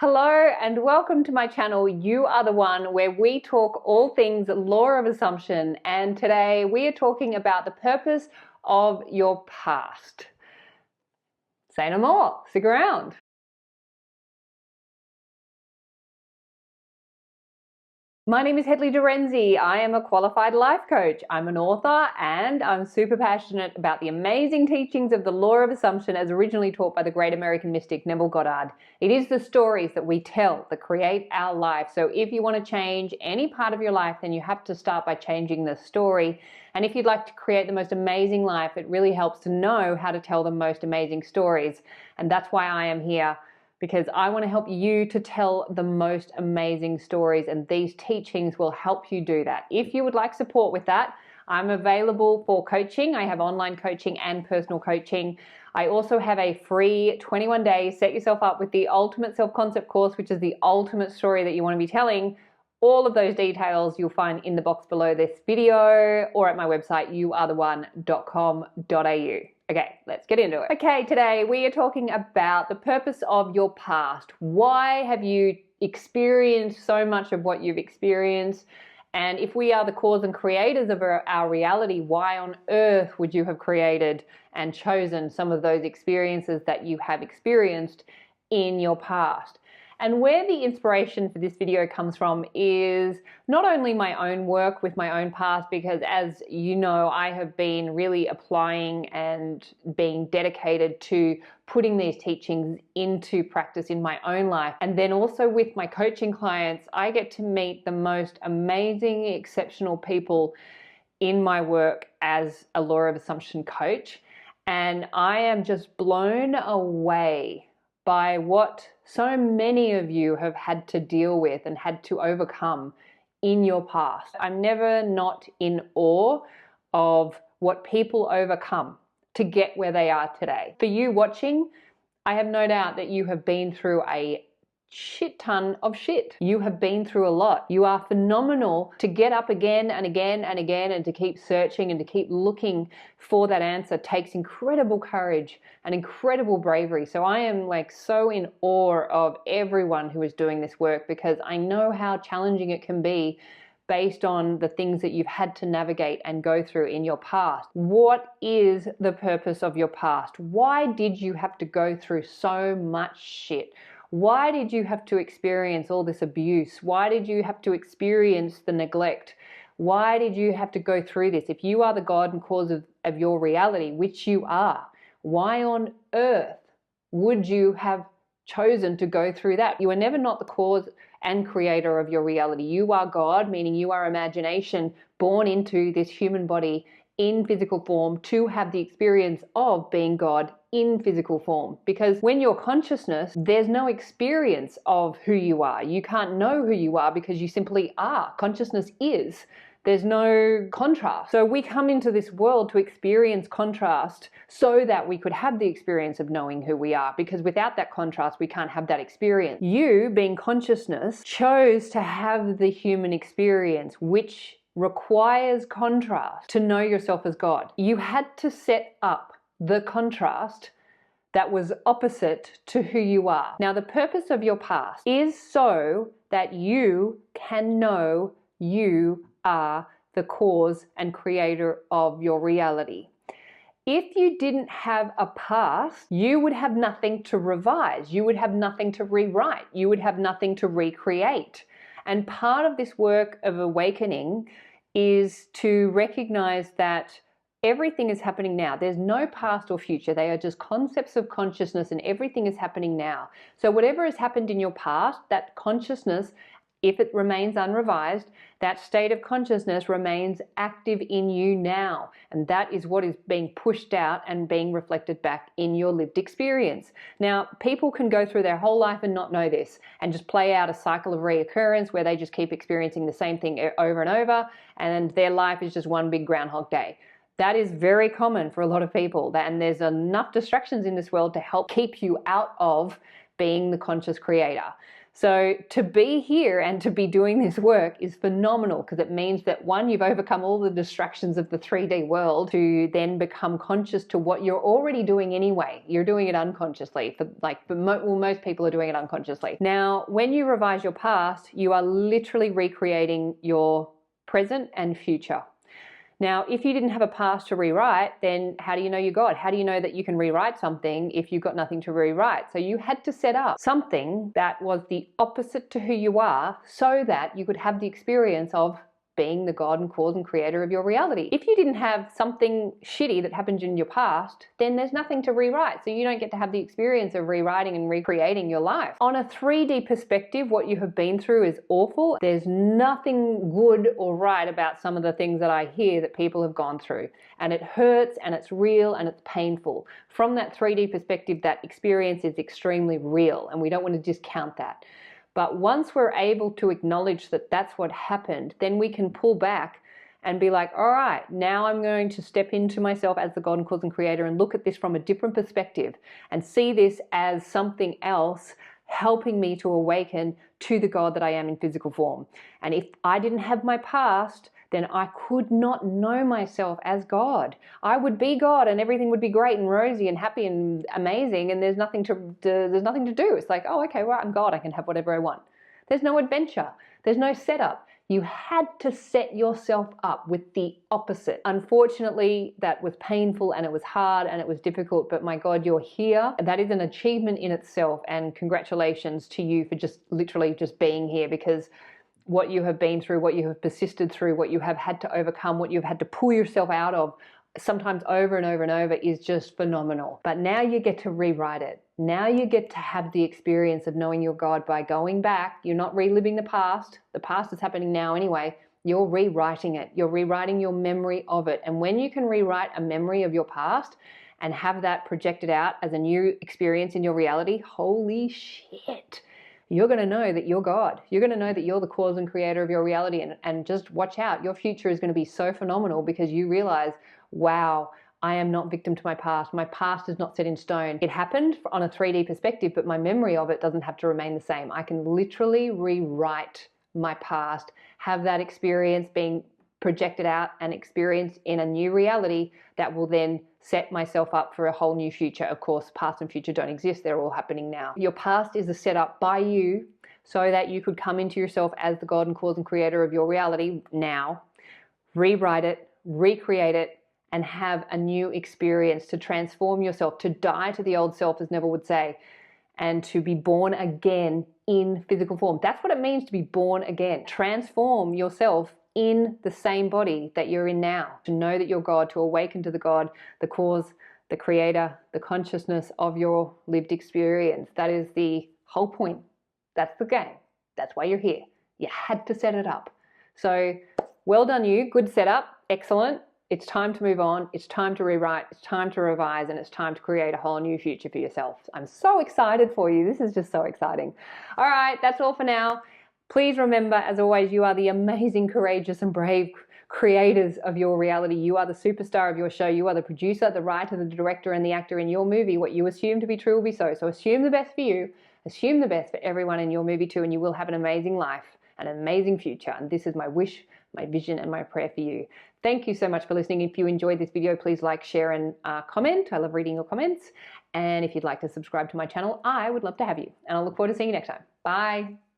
Hello and welcome to my channel, You Are the One, where we talk all things law of assumption. And today we are talking about the purpose of your past. Say no more, stick around. My name is Hedley Derenzie. I am a qualified life coach. I'm an author and I'm super passionate about the amazing teachings of the law of assumption as originally taught by the great American mystic Neville Goddard. It is the stories that we tell that create our life. So if you want to change any part of your life, then you have to start by changing the story. And if you'd like to create the most amazing life, it really helps to know how to tell the most amazing stories. And that's why I am here, because I want to help you to tell the most amazing stories, and these teachings will help you do that. If you would like support with that, I'm available for coaching. I have online coaching and personal coaching. I also have a free 21-day Set Yourself Up with the Ultimate Self-Concept course, which is the ultimate story that you want to be telling. All of those details you'll find in the box below this video or at my website, youaretheone.com.au. Okay, let's get into it. Okay, today we are talking about the purpose of your past. Why have you experienced so much of what you've experienced? And if we are the cause and creators of our reality, why on earth would you have created and chosen some of those experiences that you have experienced in your past? And where the inspiration for this video comes from is not only my own work with my own past, because as you know, I have been really applying and being dedicated to putting these teachings into practice in my own life. And then also with my coaching clients, I get to meet the most amazing, exceptional people in my work as a law of assumption coach. And I am just blown away by what so many of you have had to deal with and had to overcome in your past. I'm never not in awe of what people overcome to get where they are today. For you watching, I have no doubt that you have been through a shit ton of shit. You have been through a lot. You are phenomenal to get up again and again and again, and to keep searching and to keep looking for that answer takes incredible courage and incredible bravery. So I am so in awe of everyone who is doing this work, because I know how challenging it can be based on the things that you've had to navigate and go through in your past. What is the purpose of your past? Why did you have to go through so much shit? Why did you have to experience all this abuse? Why did you have to experience the neglect? Why did you have to go through this? If you are the God and cause of your reality, which you are, why on earth would you have chosen to go through that? You are never not the cause and creator of your reality. You are God, meaning you are imagination born into this human body in physical form to have the experience of being God in physical form. Because when you're consciousness, there's no experience of who you are. You can't know who you are because you simply are. Consciousness is. There's no contrast. So we come into this world to experience contrast so that we could have the experience of knowing who we are, because without that contrast, we can't have that experience. You, being consciousness, chose to have the human experience, which requires contrast to know yourself as God. You had to set up the contrast that was opposite to who you are. Now, the purpose of your past is so that you can know you are the cause and creator of your reality. If you didn't have a past, you would have nothing to revise. You would have nothing to rewrite. You would have nothing to recreate. And part of this work of awakening is to recognize that everything is happening now. There's no past or future. They are just concepts of consciousness, and everything is happening now. So whatever has happened in your past, that consciousness, if it remains unrevised, that state of consciousness remains active in you now. And that is what is being pushed out and being reflected back in your lived experience. Now, people can go through their whole life and not know this, and just play out a cycle of reoccurrence where they just keep experiencing the same thing over and over, and their life is just one big Groundhog Day. That is very common for a lot of people, and there's enough distractions in this world to help keep you out of being the conscious creator. So to be here and to be doing this work is phenomenal, because it means that, one, you've overcome all the distractions of the 3D world to then become conscious to what you're already doing anyway. You're doing it unconsciously. Most people are doing it unconsciously. Now, when you revise your past, you are literally recreating your present and future. Now, if you didn't have a past to rewrite, then how do you know you're God? How do you know that you can rewrite something if you've got nothing to rewrite? So you had to set up something that was the opposite to who you are, so that you could have the experience of being the God and cause and creator of your reality. If you didn't have something shitty that happened in your past, then there's nothing to rewrite. So you don't get to have the experience of rewriting and recreating your life. On a 3D perspective, what you have been through is awful. There's nothing good or right about some of the things that I hear that people have gone through. And it hurts, and it's real, and it's painful. From that 3D perspective, that experience is extremely real, and we don't want to discount that. But once we're able to acknowledge that that's what happened, then we can pull back and be like, all right, now I'm going to step into myself as the God and cause and creator and look at this from a different perspective and see this as something else helping me to awaken to the God that I am in physical form. And if I didn't have my past, then I could not know myself as God. I would be God, and everything would be great and rosy and happy and amazing, and there's nothing to do. It's like, oh, okay, well, I'm God, I can have whatever I want. There's no adventure. There's no setup. You had to set yourself up with the opposite. Unfortunately, that was painful, and it was hard, and it was difficult, but my God, you're here. That is an achievement in itself, and congratulations to you for just literally just being here, because what you have been through, what you have persisted through, what you have had to overcome, what you've had to pull yourself out of, sometimes over and over and over, is just phenomenal. But now you get to rewrite it. Now you get to have the experience of knowing your God by going back. You're not reliving the past. The past is happening now anyway. You're rewriting it. You're rewriting your memory of it. And when you can rewrite a memory of your past and have that projected out as a new experience in your reality, holy shit. You're going to know that you're God. You're going to know that you're the cause and creator of your reality. And just watch out. Your future is going to be so phenomenal, because you realize, wow, I am not victim to my past. My past is not set in stone. It happened on a 3D perspective, but my memory of it doesn't have to remain the same. I can literally rewrite my past, have that experience being projected out and experienced in a new reality that will then set myself up for a whole new future. Of course, past and future don't exist. They're all happening now. Your past is a setup by you so that you could come into yourself as the God and cause and creator of your reality now, rewrite it, recreate it, and have a new experience to transform yourself, to die to the old self, as Neville would say, and to be born again in physical form. That's what it means to be born again. Transform yourself in the same body that you're in now, to know that you're God, to awaken to the God, the cause, the creator, the consciousness of your lived experience. That is the whole point. That's the game. That's why you're here. You had to set it up. So well done you. Good setup. Excellent. It's time to move on. It's time to rewrite. It's time to revise, and it's time to create a whole new future for yourself. I'm so excited for you. This is just so exciting. All right, that's all for now. Please remember, as always, you are the amazing, courageous, and brave creators of your reality. You are the superstar of your show. You are the producer, the writer, the director, and the actor in your movie. What you assume to be true will be so. So assume the best for you. Assume the best for everyone in your movie too, and you will have an amazing life, an amazing future. And this is my wish, my vision, and my prayer for you. Thank you so much for listening. If you enjoyed this video, please like, share, and comment. I love reading your comments. And if you'd like to subscribe to my channel, I would love to have you. And I'll look forward to seeing you next time. Bye.